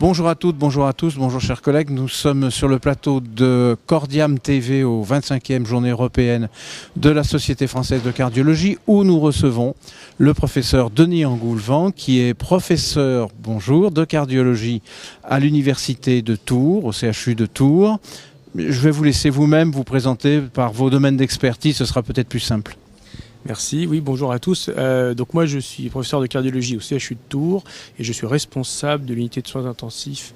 Bonjour à toutes, bonjour à tous, bonjour chers collègues. Nous sommes sur le plateau de Cordiam TV aux 25e Journée européenne de la Société française de cardiologie où nous recevons le professeur Denis Engoulevent qui est professeur, bonjour, de cardiologie à l'Université de Tours, au CHU de Tours. Je vais vous laisser vous-même vous présenter par vos domaines d'expertise, ce sera peut-être plus simple. Merci, oui, bonjour à tous. Donc moi je suis professeur de cardiologie au CHU de Tours et je suis responsable de l'unité de soins intensifs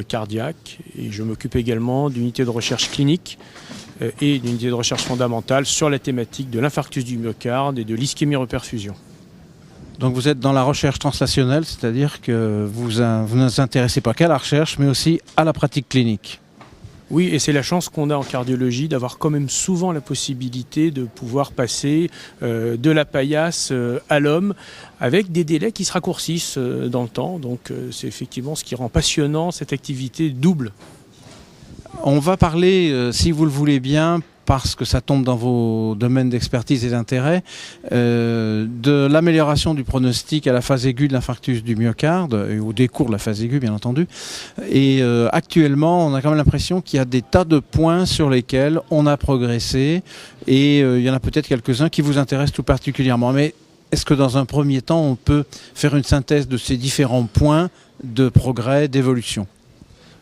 cardiaques et je m'occupe également d'unité de recherche clinique et d'unité de recherche fondamentale sur la thématique de l'infarctus du myocarde et de l'ischémie-reperfusion. Donc vous êtes dans la recherche translationnelle, c'est-à-dire que vous ne vous intéressez pas qu'à la recherche mais aussi à la pratique clinique. Oui, et c'est la chance qu'on a en cardiologie d'avoir quand même souvent la possibilité de pouvoir passer de la paillasse à l'homme avec des délais qui se raccourcissent dans le temps. Donc c'est effectivement ce qui rend passionnant cette activité double. On va parler, si vous le voulez bien, parce que ça tombe dans vos domaines d'expertise et d'intérêt, de l'amélioration du pronostic à la phase aiguë de l'infarctus du myocarde, et au décours de la phase aiguë bien entendu. Et actuellement, on a quand même l'impression qu'il y a des tas de points sur lesquels on a progressé, et il y en a peut-être quelques-uns qui vous intéressent tout particulièrement. Mais est-ce que dans un premier temps, on peut faire une synthèse de ces différents points de progrès, d'évolution ?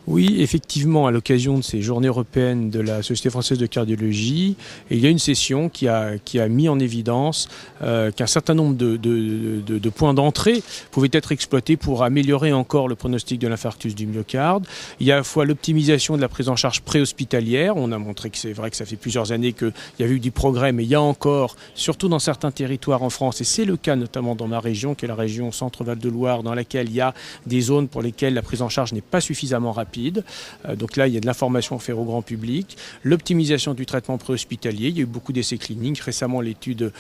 Oui, effectivement, à l'occasion de ces journées européennes de la Société française de cardiologie, il y a une session qui a mis en évidence qu'un certain nombre de points d'entrée pouvaient être exploités pour améliorer encore le pronostic de l'infarctus du myocarde. Il y a à la fois l'optimisation de la prise en charge préhospitalière. On a montré que c'est vrai que ça fait plusieurs années qu'il y avait eu du progrès, mais il y a encore, surtout dans certains territoires en France, et c'est le cas notamment dans ma région, qui est la région Centre-Val de Loire, dans laquelle il y a des zones pour lesquelles la prise en charge n'est pas suffisamment rapide. Donc là, il y a de l'information à faire au grand public. L'optimisation du traitement préhospitalier. Il y a eu beaucoup d'essais cliniques. Récemment, l'étude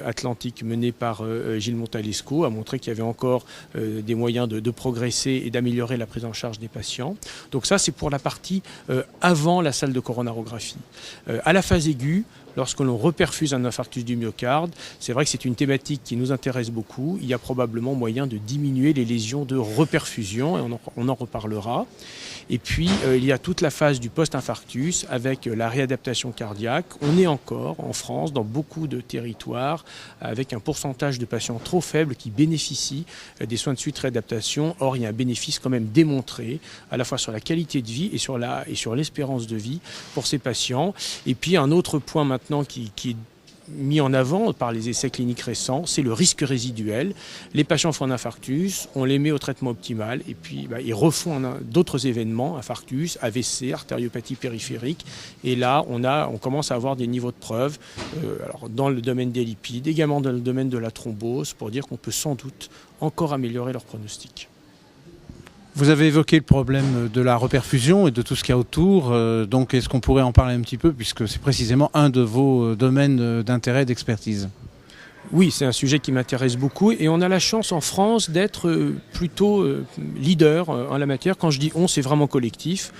atlantique menée par Gilles Montalesco a montré qu'il y avait encore des moyens de progresser et d'améliorer la prise en charge des patients. Donc ça, c'est pour la partie avant la salle de coronarographie. À la phase aiguë, lorsque l'on reperfuse un infarctus du myocarde, c'est vrai que c'est une thématique qui nous intéresse beaucoup. Il y a probablement moyen de diminuer les lésions de reperfusion, et on en reparlera. Et puis, il y a toute la phase du post-infarctus avec la réadaptation cardiaque. On est encore, en France, dans beaucoup de territoires, avec un pourcentage de patients trop faible qui bénéficient des soins de suite réadaptation. Or, il y a un bénéfice quand même démontré, à la fois sur la qualité de vie et sur l'espérance de vie pour ces patients. Et puis, un autre point maintenant qui est mis en avant par les essais cliniques récents, c'est le risque résiduel. Les patients font un infarctus, on les met au traitement optimal et puis ils refont d'autres événements, infarctus, AVC, artériopathie périphérique. Et là, on commence à avoir des niveaux de preuve alors dans le domaine des lipides, également dans le domaine de la thrombose, pour dire qu'on peut sans doute encore améliorer leur pronostic. Vous avez évoqué le problème de la reperfusion et de tout ce qu'il y a autour. Donc, est-ce qu'on pourrait en parler un petit peu, puisque c'est précisément un de vos domaines d'intérêt et d'expertise ? Oui, c'est un sujet qui m'intéresse beaucoup et on a la chance en France d'être plutôt leader en la matière. Quand je dis on, c'est vraiment collectif,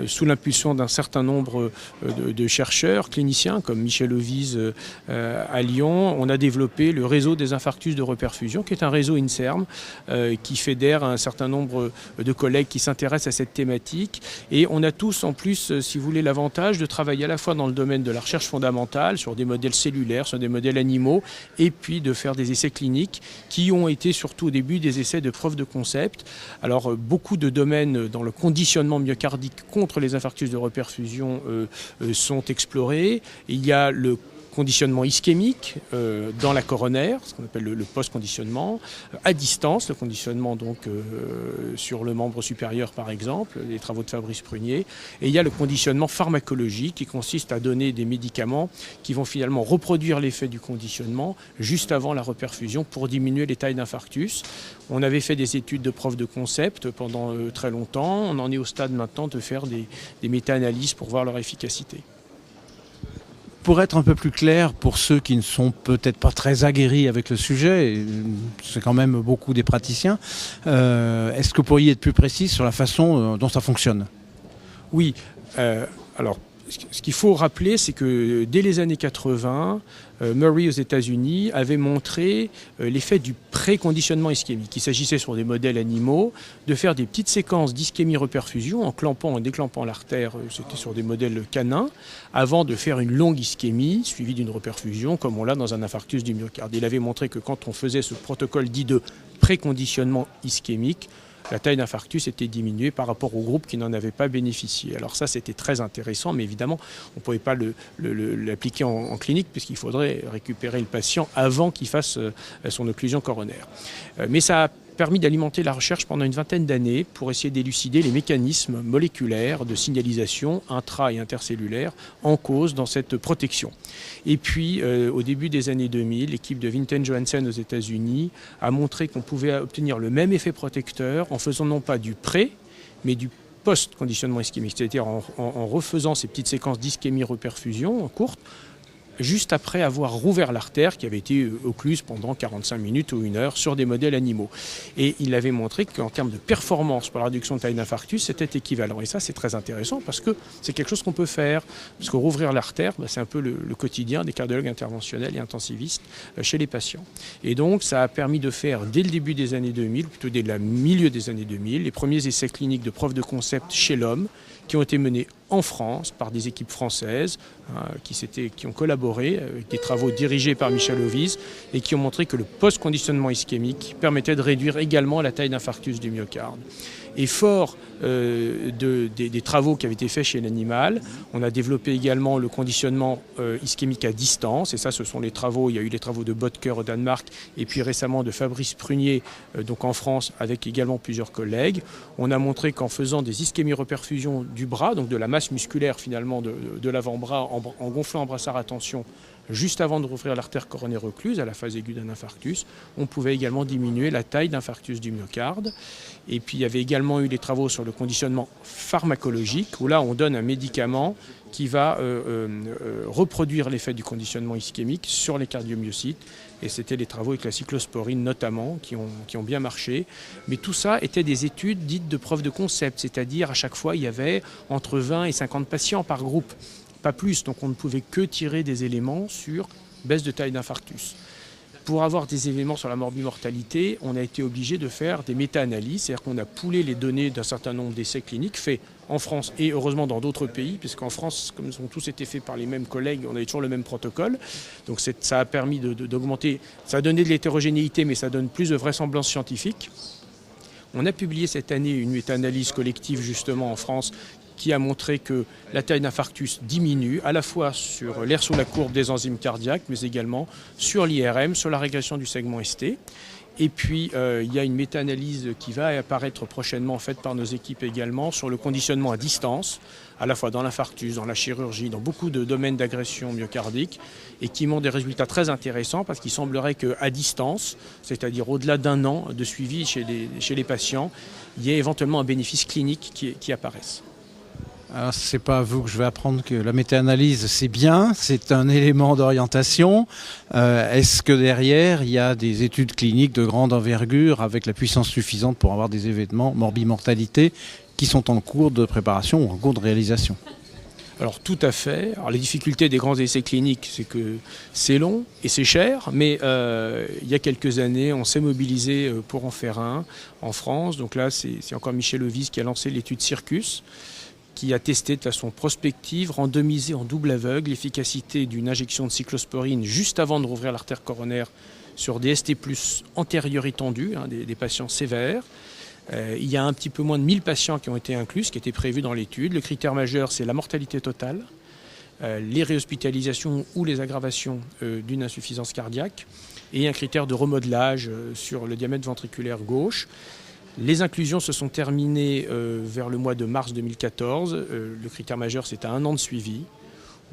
sous l'impulsion d'un certain nombre de chercheurs, cliniciens comme Michel Ovise à Lyon. On a développé le réseau des infarctus de reperfusion, qui est un réseau INSERM qui fédère un certain nombre de collègues qui s'intéressent à cette thématique. Et on a tous en plus, si vous voulez, l'avantage de travailler à la fois dans le domaine de la recherche fondamentale, sur des modèles cellulaires, sur des modèles animaux, et puis de faire des essais cliniques qui ont été surtout au début des essais de preuve de concept. Alors beaucoup de domaines dans le conditionnement myocardique contre les infarctus de reperfusion sont explorés. Il y a le conditionnement ischémique dans la coronaire, ce qu'on appelle le post-conditionnement, à distance, le conditionnement donc sur le membre supérieur par exemple, les travaux de Fabrice Prunier, et il y a le conditionnement pharmacologique qui consiste à donner des médicaments qui vont finalement reproduire l'effet du conditionnement juste avant la reperfusion pour diminuer les tailles d'infarctus. On avait fait des études de preuve de concept pendant très longtemps, on en est au stade maintenant de faire des méta-analyses pour voir leur efficacité. Pour être un peu plus clair, pour ceux qui ne sont peut-être pas très aguerris avec le sujet, c'est quand même beaucoup des praticiens, est-ce que vous pourriez être plus précis sur la façon dont ça fonctionne ? Oui, alors ce qu'il faut rappeler, c'est que dès les années 80, Murray aux États-Unis avait montré l'effet du préconditionnement ischémique. Il s'agissait sur des modèles animaux de faire des petites séquences d'ischémie-reperfusion en clampant et déclampant l'artère, c'était sur des modèles canins, avant de faire une longue ischémie suivie d'une reperfusion comme on l'a dans un infarctus du myocarde. Il avait montré que quand on faisait ce protocole dit de préconditionnement ischémique, la taille d'infarctus était diminuée par rapport au groupe qui n'en avait pas bénéficié. Alors ça, c'était très intéressant, mais évidemment, on ne pouvait pas l'appliquer en clinique puisqu'il faudrait récupérer le patient avant qu'il fasse son occlusion coronaire. Mais ça a permis d'alimenter la recherche pendant une vingtaine d'années pour essayer d'élucider les mécanismes moléculaires de signalisation intra- et intercellulaire en cause dans cette protection. Et puis, au début des années 2000, l'équipe de Vinton Johansen aux États-Unis a montré qu'on pouvait obtenir le même effet protecteur en faisant non pas du pré, mais du post-conditionnement ischémique, c'est-à-dire en refaisant ces petites séquences d'ischémie-reperfusion courtes, juste après avoir rouvert l'artère qui avait été occluse pendant 45 minutes ou 1 heure sur des modèles animaux. Et il avait montré qu'en termes de performance pour la réduction de taille d'infarctus, c'était équivalent. Et ça, c'est très intéressant parce que c'est quelque chose qu'on peut faire. Parce que rouvrir l'artère, c'est un peu le quotidien des cardiologues interventionnels et intensivistes chez les patients. Et donc, ça a permis de faire, dès le début des années 2000, plutôt dès le milieu des années 2000, les premiers essais cliniques de preuve de concept chez l'homme qui ont été menés en France par des équipes françaises qui ont collaboré avec des travaux dirigés par Michel Oviz et qui ont montré que le post-conditionnement ischémique permettait de réduire également la taille d'infarctus du myocarde. Et fort des travaux qui avaient été faits chez l'animal, on a développé également le conditionnement ischémique à distance. Et ça, ce sont les travaux, il y a eu les travaux de Böttger au Danemark et puis récemment de Fabrice Prunier donc en France avec également plusieurs collègues. On a montré qu'en faisant des ischémie-reperfusions du bras, donc de la masse musculaire finalement de l'avant-bras en gonflant un brassard à tension juste avant de rouvrir l'artère coronaire occluse à la phase aiguë d'un infarctus, on pouvait également diminuer la taille d'infarctus du myocarde. Et puis il y avait également eu des travaux sur le conditionnement pharmacologique, où là on donne un médicament qui va reproduire l'effet du conditionnement ischémique sur les cardiomyocytes. Et c'était les travaux avec la cyclosporine notamment qui ont bien marché. Mais tout ça était des études dites de preuve de concept, c'est-à-dire à chaque fois il y avait entre 20 et 50 patients par groupe. Pas plus, donc on ne pouvait que tirer des éléments sur baisse de taille d'infarctus. Pour avoir des éléments sur la morbimortalité, on a été obligé de faire des méta-analyses, c'est-à-dire qu'on a poolé les données d'un certain nombre d'essais cliniques faits en France et heureusement dans d'autres pays, puisqu'en France, comme ils ont tous été faits par les mêmes collègues, on avait toujours le même protocole. Donc ça a permis d'augmenter, ça a donné de l'hétérogénéité, mais ça donne plus de vraisemblance scientifique. On a publié cette année une méta-analyse collective justement en France qui a montré que la taille d'infarctus diminue à la fois sur l'air sous la courbe des enzymes cardiaques, mais également sur l'IRM, sur la régression du segment ST. Et puis, il y a une méta-analyse qui va apparaître prochainement faite par nos équipes également sur le conditionnement à distance, à la fois dans l'infarctus, dans la chirurgie, dans beaucoup de domaines d'agression myocardique, et qui montrent des résultats très intéressants parce qu'il semblerait qu'à distance, c'est-à-dire au-delà d'1 an de suivi chez les patients, il y ait éventuellement un bénéfice clinique qui apparaisse. Alors, c'est pas à vous que je vais apprendre que la méta-analyse, c'est bien, c'est un élément d'orientation. Est-ce que derrière, il y a des études cliniques de grande envergure avec la puissance suffisante pour avoir des événements morbimortalité qui sont en cours de préparation ou en cours de réalisation ? Alors tout à fait. Alors, les difficultés des grands essais cliniques, c'est que c'est long et c'est cher, mais il y a quelques années, on s'est mobilisé pour en faire un en France. Donc là, c'est encore Michel Oviz qui a lancé l'étude Circus, qui a testé de façon prospective, randomisée en double aveugle, l'efficacité d'une injection de cyclosporine juste avant de rouvrir l'artère coronaire sur des ST+ antérieurs étendus, des patients sévères. Il y a un petit peu moins de 1000 patients qui ont été inclus, ce qui était prévu dans l'étude. Le critère majeur, c'est la mortalité totale, les réhospitalisations ou les aggravations d'une insuffisance cardiaque, et un critère de remodelage sur le diamètre ventriculaire gauche. Les inclusions se sont terminées vers le mois de mars 2014. Le critère majeur, c'est à 1 an de suivi.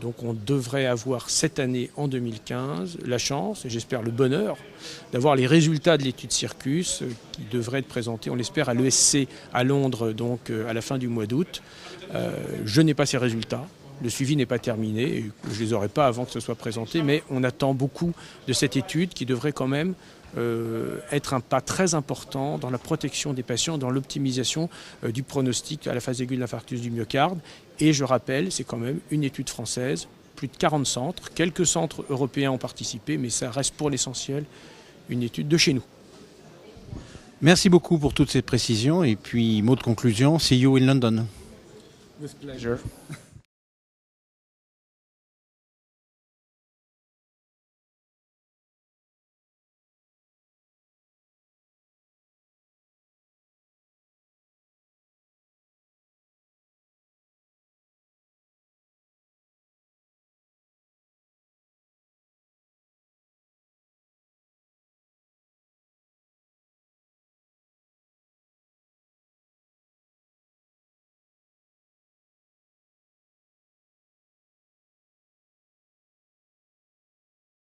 Donc on devrait avoir cette année, en 2015, la chance, et j'espère le bonheur, d'avoir les résultats de l'étude Circus qui devraient être présentés, on l'espère, à l'ESC à Londres, donc à la fin du mois d'août. Je n'ai pas ces résultats. Le suivi n'est pas terminé, et je ne les aurai pas avant que ce soit présenté, mais on attend beaucoup de cette étude qui devrait quand même être un pas très important dans la protection des patients, dans l'optimisation du pronostic à la phase aiguë de l'infarctus du myocarde. Et je rappelle, c'est quand même une étude française, plus de 40 centres, quelques centres européens ont participé, mais ça reste pour l'essentiel une étude de chez nous. Merci beaucoup pour toutes ces précisions et puis mot de conclusion, see you in London. With pleasure.